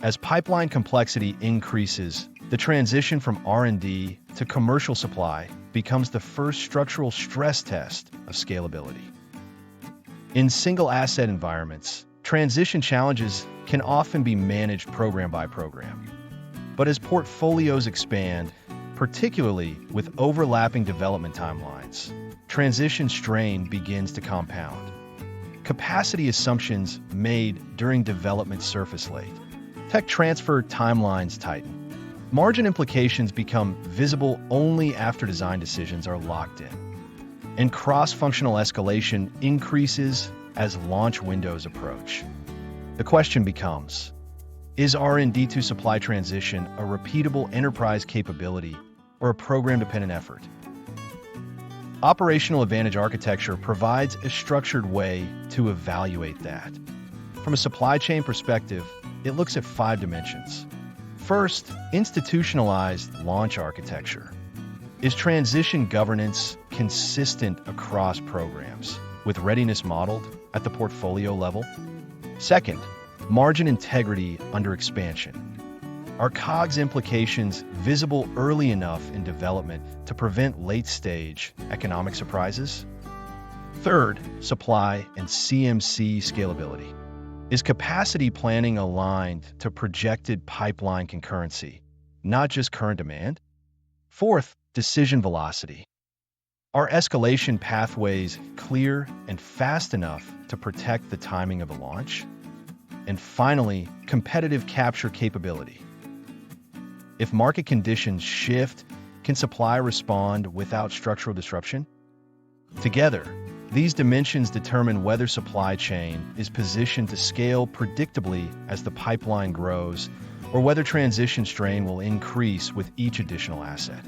As pipeline complexity increases, the transition from R&D to commercial supply becomes the first structural stress test of scalability. In single-asset environments, transition challenges can often be managed program by program. But as portfolios expand, particularly with overlapping development timelines, transition strain begins to compound. Capacity assumptions made during development surface late. Tech transfer timelines tighten. Margin implications become visible only after design decisions are locked in. And cross-functional escalation increases as launch windows approach. The question becomes, is R&D to supply transition a repeatable enterprise capability or a program-dependent effort? Operational advantage architecture provides a structured way to evaluate that. From a supply chain perspective, it looks at 5 dimensions. First, institutionalized launch architecture. Is transition governance consistent across programs, with readiness modeled at the portfolio level? Second, margin integrity under expansion. Are COGS implications visible early enough in development to prevent late-stage economic surprises? Third, supply and CMC scalability. Is capacity planning aligned to projected pipeline concurrency, not just current demand? Fourth, decision velocity. Are escalation pathways clear and fast enough to protect the timing of a launch? And finally, competitive capture capability. If market conditions shift, can supply respond without structural disruption? Together, these dimensions determine whether supply chain is positioned to scale predictably as the pipeline grows, or whether transition strain will increase with each additional asset.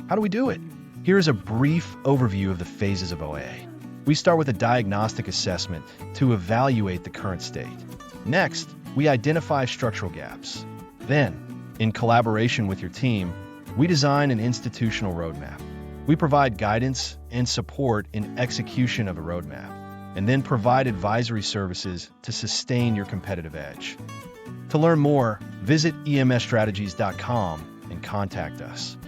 How do we do it? Here's a brief overview of the phases of OAA. We start with a diagnostic assessment to evaluate the current state. Next, we identify structural gaps. Then, in collaboration with your team, we design an institutional roadmap. We provide guidance and support in execution of a roadmap, and then provide advisory services to sustain your competitive edge. To learn more, visit emsstrategies.com and contact us.